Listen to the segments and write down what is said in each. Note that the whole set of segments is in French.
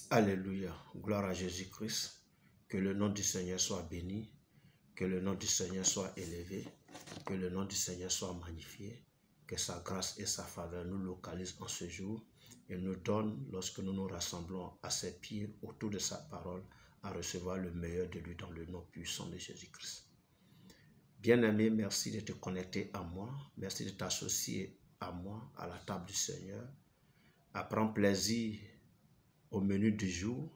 Alléluia, gloire à Jésus-Christ, que le nom du Seigneur soit béni, que le nom du Seigneur soit élevé, que le nom du Seigneur soit magnifié, que sa grâce et sa faveur nous localisent en ce jour et nous donne, lorsque nous nous rassemblons à ses pieds autour de sa parole, à recevoir le meilleur de lui dans le nom puissant de Jésus-Christ. Bien-aimé, merci de te connecter à moi, merci de t'associer à moi, à la table du Seigneur, à prendre plaisir au menu du jour.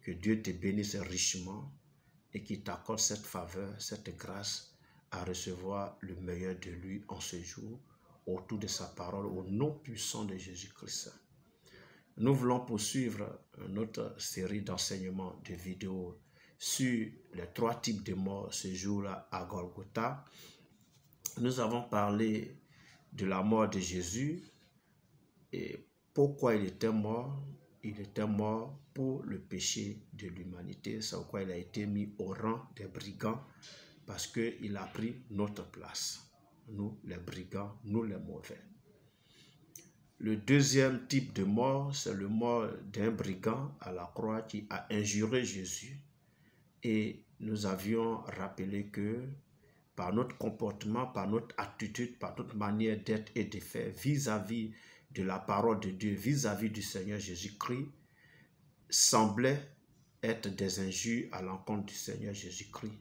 Que Dieu te bénisse richement et qu'il t'accorde cette faveur, cette grâce à recevoir le meilleur de lui en ce jour autour de sa parole au nom puissant de Jésus-Christ. Nous voulons poursuivre notre série d'enseignements de vidéos sur les 3 types de morts ce jour-là à Golgotha. Nous avons parlé de la mort de Jésus et pourquoi il était mort. Il était mort pour le péché de l'humanité. C'est pourquoi il a été mis au rang des brigands, parce qu'il a pris notre place. Nous, les brigands, nous les mauvais. Le deuxième type de mort, c'est le mort d'un brigand à la croix qui a injurié Jésus. Et nous avions rappelé que par notre comportement, par notre attitude, par notre manière d'être et de faire vis-à-vis de la parole de Dieu, vis-à-vis du Seigneur Jésus-Christ, semblait être des injures à l'encontre du Seigneur Jésus-Christ.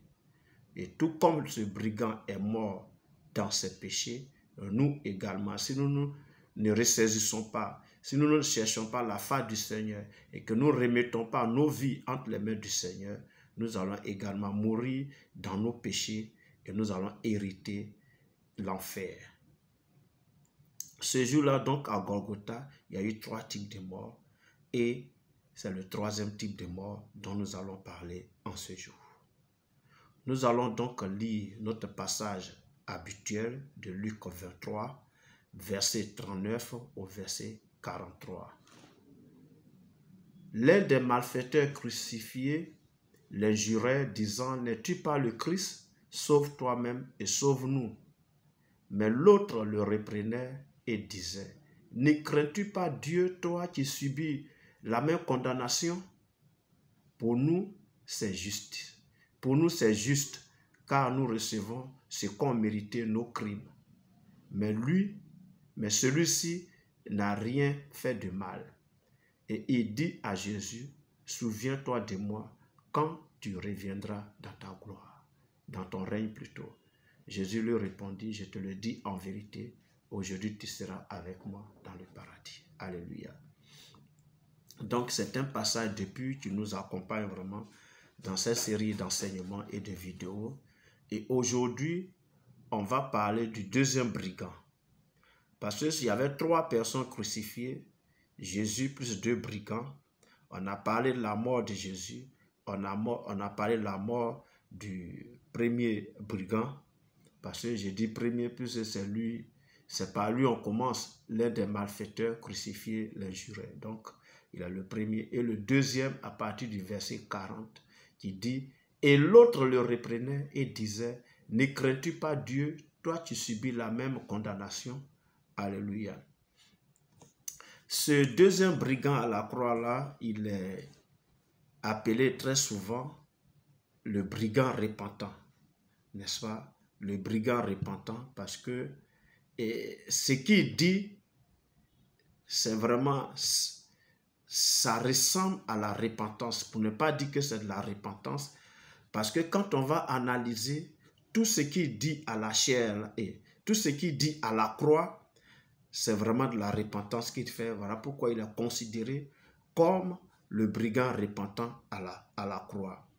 Et tout comme ce brigand est mort dans ses péchés, nous également, si nous ne ressaisissons pas, si nous ne cherchons pas la face du Seigneur et que nous ne remettons pas nos vies entre les mains du Seigneur, nous allons également mourir dans nos péchés et nous allons hériter l'enfer. Ce jour-là, donc, à Golgotha, il y a eu 3 types de morts et c'est le 3e type de mort dont nous allons parler en ce jour. Nous allons donc lire notre passage habituel de Luc 23, verset 39 au verset 43. L'un des malfaiteurs crucifiés l'injurait, disant « N'es-tu pas le Christ? Sauve toi-même et sauve-nous. » Mais l'autre le reprenait et disait « Ne crains-tu pas Dieu, toi qui subis la même condamnation? Pour nous, c'est juste. Pour nous, c'est juste, car nous recevons ce qu'ont mérité nos crimes. Mais celui-ci n'a rien fait de mal. » Et il dit à Jésus « Souviens-toi de moi quand tu reviendras dans ta gloire, dans ton règne plutôt. » Jésus lui répondit « Je te le dis en vérité, aujourd'hui tu seras avec moi dans le paradis. » Alléluia. Donc c'est un passage depuis qui nous accompagne vraiment dans cette série d'enseignements et de vidéos. Et aujourd'hui, on va parler du 2e brigand. Parce qu'il y avait 3 personnes crucifiées, Jésus plus 2 brigands. On a parlé de la mort de Jésus, on a parlé de la mort du premier brigand. Parce que j'ai dit premier puisque c'est par lui on commence, l'un des malfaiteurs crucifiés l'injurait. Donc, il a le premier. Et le deuxième, à partir du verset 40, qui dit « Et l'autre le reprenait et disait, ne crains-tu pas Dieu, toi tu subis la même condamnation. » Alléluia. Ce 2e brigand à la croix-là, il est appelé très souvent le brigand repentant, n'est-ce pas? Le brigand repentant, parce que ce qu'il dit, c'est vraiment, ça ressemble à la repentance, pour ne pas dire que c'est de la repentance, parce que quand on va analyser tout ce qu'il dit à la chair et tout ce qu'il dit à la croix, c'est vraiment de la repentance qu'il fait. Voilà pourquoi il est considéré comme le brigand repentant à la croix.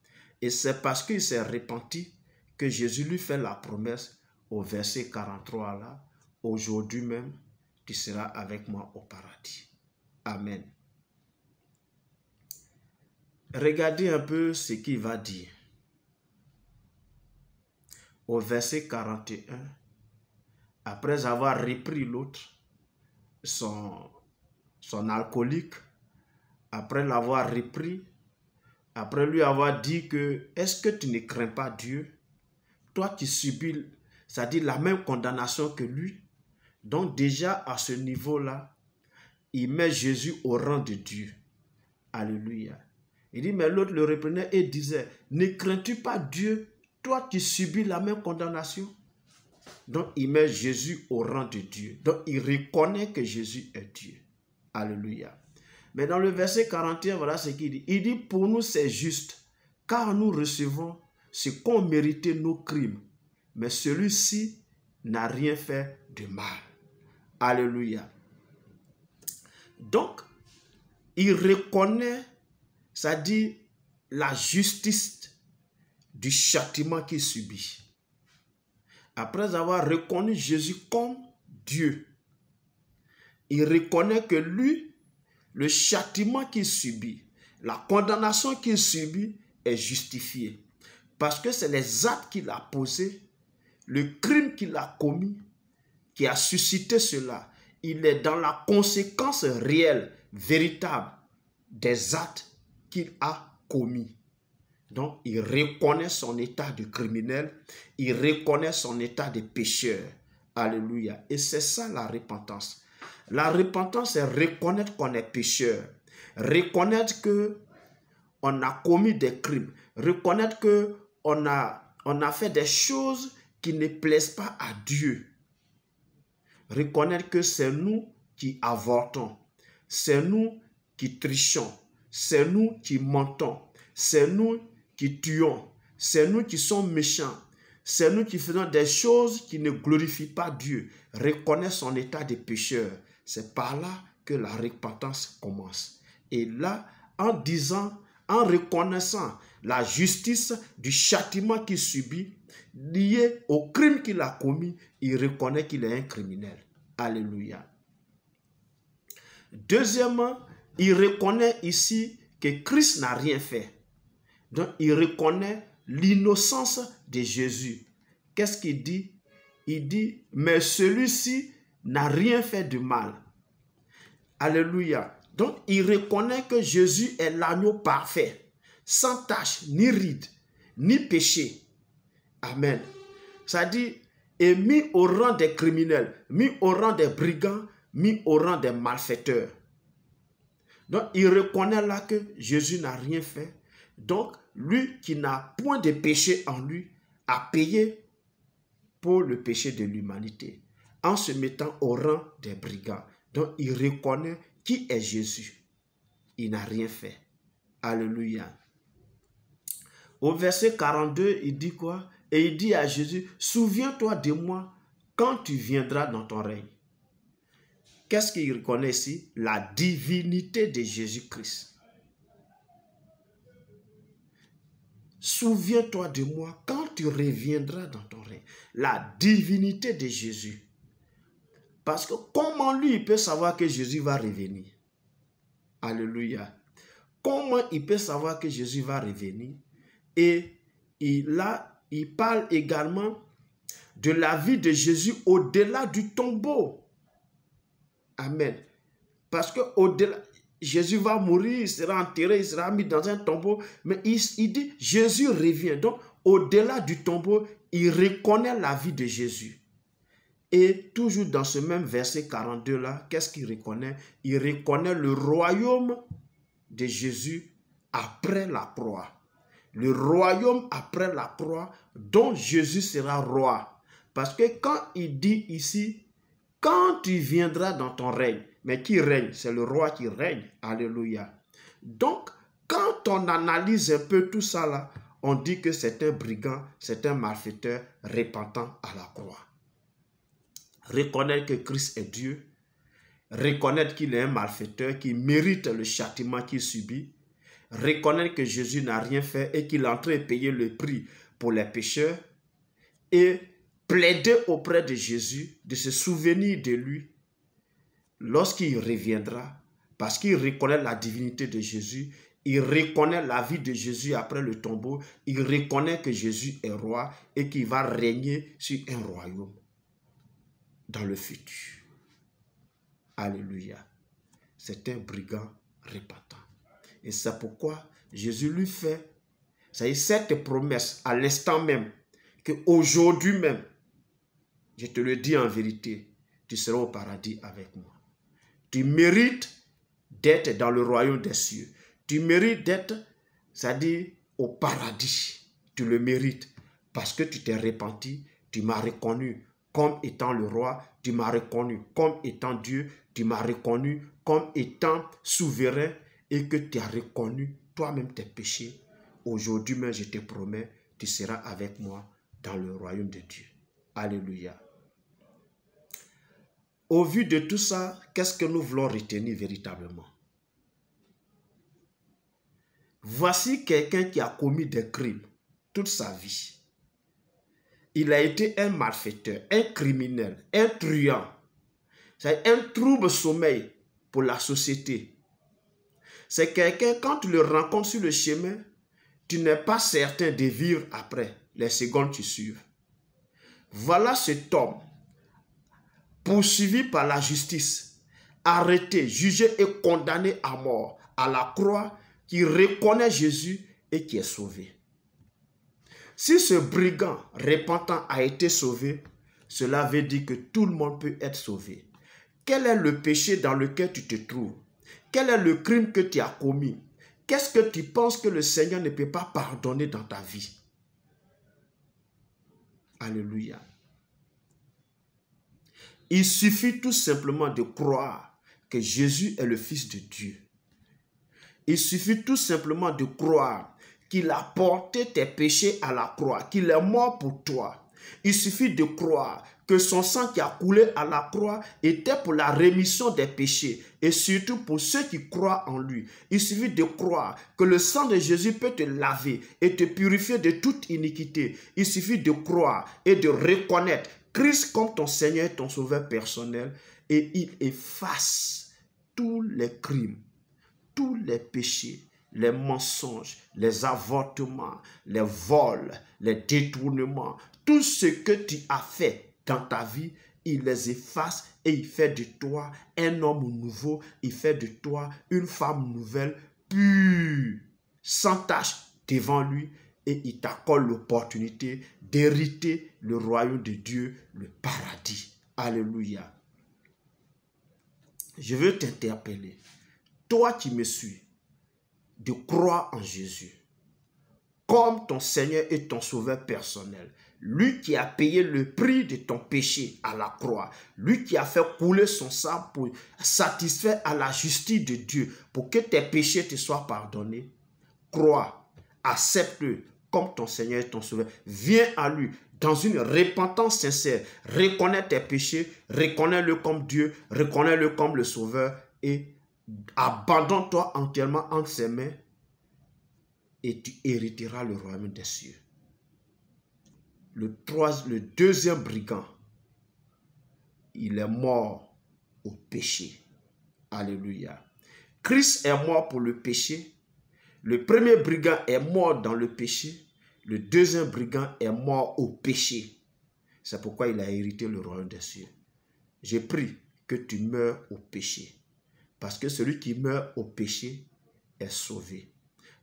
Et c'est parce qu'il s'est repenti que Jésus lui fait la promesse au verset 43 là, « Aujourd'hui même, tu seras avec moi au paradis. » Amen. Regardez un peu ce qu'il va dire. Au verset 41, après avoir repris l'autre, son alcoolique, après l'avoir repris, après lui avoir dit que « Est-ce que tu ne crains pas Dieu? Toi qui subis, c'est-à-dire la même condamnation que lui. » Donc déjà à ce niveau-là, il met Jésus au rang de Dieu. Alléluia. Il dit, mais l'autre le reprenait et disait, ne crains-tu pas Dieu? Toi, tu subis la même condamnation. Donc, il met Jésus au rang de Dieu. Donc, il reconnaît que Jésus est Dieu. Alléluia. Mais dans le verset 41, voilà ce qu'il dit. Il dit, pour nous, c'est juste, car nous recevons ce qu'ont mérité nos crimes. Mais celui-ci n'a rien fait de mal. Alléluia. Donc, il reconnaît, ça dit, la justice du châtiment qu'il subit. Après avoir reconnu Jésus comme Dieu, il reconnaît que lui, le châtiment qu'il subit, la condamnation qu'il subit est justifiée. Parce que c'est les actes qu'il a posés, le crime qu'il a commis, qui a suscité cela. Il est dans la conséquence réelle, véritable, des actes qu'il a commis. Donc, il reconnaît son état de criminel, il reconnaît son état de pécheur. Alléluia. Et c'est ça la repentance. La repentance, c'est reconnaître qu'on est pécheur, reconnaître qu'on a commis des crimes, reconnaître qu'on a fait des choses qui ne plaisent pas à Dieu. Reconnaître que c'est nous qui avortons, c'est nous qui trichons, c'est nous qui mentons, c'est nous qui tuons, c'est nous qui sommes méchants, c'est nous qui faisons des choses qui ne glorifient pas Dieu. Reconnaître son état de pécheur, c'est par là que la repentance commence. Et là, en disant, en reconnaissant la justice du châtiment qu'il subit, lié au crime qu'il a commis, il reconnaît qu'il est un criminel. Alléluia. Deuxièmement, il reconnaît ici que Christ n'a rien fait. Donc, il reconnaît l'innocence de Jésus. Qu'est-ce qu'il dit? Il dit, mais celui-ci n'a rien fait de mal. Alléluia. Donc, il reconnaît que Jésus est l'agneau parfait, sans tache, ni ride, ni péché. Amen. Ça dit, et mis au rang des criminels, mis au rang des brigands, mis au rang des malfaiteurs. Donc, il reconnaît là que Jésus n'a rien fait. Donc, lui qui n'a point de péché en lui, a payé pour le péché de l'humanité, en se mettant au rang des brigands. Donc, il reconnaît qui est Jésus. Il n'a rien fait. Alléluia. Au verset 42, il dit quoi? Et il dit à Jésus, souviens-toi de moi quand tu viendras dans ton règne. Qu'est-ce qu'il reconnaît ici? La divinité de Jésus-Christ. Souviens-toi de moi quand tu reviendras dans ton règne. La divinité de Jésus. Parce que comment lui, il peut savoir que Jésus va revenir? Alléluia. Comment il peut savoir que Jésus va revenir? Et il parle également de la vie de Jésus au-delà du tombeau. Amen. Parce que au-delà, Jésus va mourir, il sera enterré, il sera mis dans un tombeau. Mais il dit, Jésus revient. Donc, au-delà du tombeau, il reconnaît la vie de Jésus. Et toujours dans ce même verset 42 là, qu'est-ce qu'il reconnaît? Il reconnaît le royaume de Jésus après la croix. Le royaume après la croix dont Jésus sera roi. Parce que quand il dit ici, quand tu viendras dans ton règne, mais qui règne? C'est le roi qui règne. Alléluia. Donc, quand on analyse un peu tout ça là, on dit que c'est un brigand, c'est un malfaiteur repentant à la croix. Reconnaître que Christ est Dieu, reconnaître qu'il est un malfaiteur qui mérite le châtiment qu'il subit, reconnaître que Jésus n'a rien fait et qu'il est en train de payer le prix pour les pécheurs et plaider auprès de Jésus de se souvenir de lui lorsqu'il reviendra, parce qu'il reconnaît la divinité de Jésus, il reconnaît la vie de Jésus après le tombeau, il reconnaît que Jésus est roi et qu'il va régner sur un royaume dans le futur. Alléluia. C'est un brigand repentant. Et c'est pourquoi Jésus lui fait cette promesse à l'instant même, qu'aujourd'hui même, je te le dis en vérité, tu seras au paradis avec moi. Tu mérites d'être dans le royaume des cieux. Tu mérites d'être, c'est-à-dire au paradis. Tu le mérites parce que tu t'es repenti, tu m'as reconnu comme étant le roi, tu m'as reconnu comme étant Dieu, tu m'as reconnu comme étant souverain et que tu as reconnu toi-même tes péchés. Aujourd'hui même, je te promets, tu seras avec moi dans le royaume de Dieu. Alléluia. Au vu de tout ça, qu'est-ce que nous voulons retenir véritablement? Voici quelqu'un qui a commis des crimes toute sa vie. Il a été un malfaiteur, un criminel, un truand. C'est un trouble sommeil pour la société. C'est quelqu'un, quand tu le rencontres sur le chemin, tu n'es pas certain de vivre après les secondes qui suivent. Voilà cet homme, poursuivi par la justice, arrêté, jugé et condamné à mort à la croix, qui reconnaît Jésus et qui est sauvé. Si ce brigand repentant a été sauvé, cela veut dire que tout le monde peut être sauvé. Quel est le péché dans lequel tu te trouves? Quel est le crime que tu as commis? Qu'est-ce que tu penses que le Seigneur ne peut pas pardonner dans ta vie? Alléluia. Il suffit tout simplement de croire que Jésus est le Fils de Dieu. Il suffit tout simplement de croire qu'il a porté tes péchés à la croix, qu'il est mort pour toi. Il suffit de croire que son sang qui a coulé à la croix était pour la rémission des péchés et surtout pour ceux qui croient en lui. Il suffit de croire que le sang de Jésus peut te laver et te purifier de toute iniquité. Il suffit de croire et de reconnaître Christ comme ton Seigneur et ton Sauveur personnel et il efface tous les crimes, tous les péchés, les mensonges, les avortements, les vols, les détournements, tout ce que tu as fait dans ta vie, il les efface et il fait de toi un homme nouveau, il fait de toi une femme nouvelle, pure, sans tache devant lui et il t'accorde l'opportunité d'hériter le royaume de Dieu, le paradis. Alléluia. Je veux t'interpeller. Toi qui me suis, de croire en Jésus comme ton Seigneur et ton Sauveur personnel. Lui qui a payé le prix de ton péché à la croix. Lui qui a fait couler son sang pour satisfaire à la justice de Dieu, pour que tes péchés te soient pardonnés. Crois, accepte-le comme ton Seigneur et ton Sauveur. Viens à lui dans une repentance sincère. Reconnais tes péchés, reconnais-le comme Dieu, reconnais-le comme le Sauveur et abandonne-toi entièrement entre ses mains et tu hériteras le royaume des cieux. Le deuxième brigand, il est mort au péché. Alléluia. Christ est mort pour le péché. Le premier brigand est mort dans le péché. Le deuxième brigand est mort au péché. C'est pourquoi il a hérité le royaume des cieux. J'ai prie que tu meurs au péché. Parce que celui qui meurt au péché est sauvé.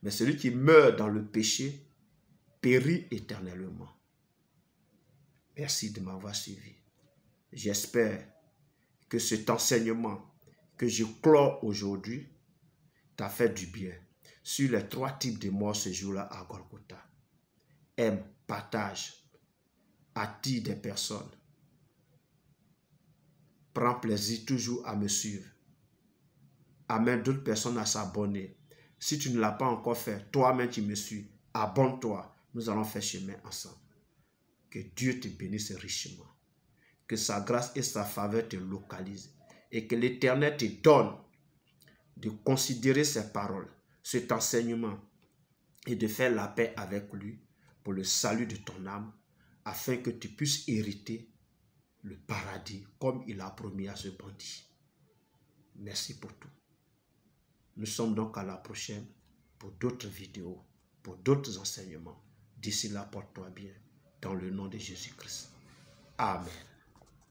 Mais celui qui meurt dans le péché périt éternellement. Merci de m'avoir suivi. J'espère que cet enseignement que je clôt aujourd'hui t'a fait du bien sur les 3 types de morts ce jour-là à Golgotha. Aime, partage, attire des personnes. Prends plaisir toujours à me suivre. Amène d'autres personnes à s'abonner. Si tu ne l'as pas encore fait, toi-même qui me suis, abonne-toi. Nous allons faire chemin ensemble. Que Dieu te bénisse richement. Que sa grâce et sa faveur te localisent. Et que l'Éternel te donne de considérer ses paroles, cet enseignement, et de faire la paix avec lui pour le salut de ton âme, afin que tu puisses hériter le paradis comme il a promis à ce bandit. Merci pour tout. Nous sommes donc à la prochaine pour d'autres vidéos, pour d'autres enseignements. D'ici là, porte-toi bien dans le nom de Jésus-Christ. Amen.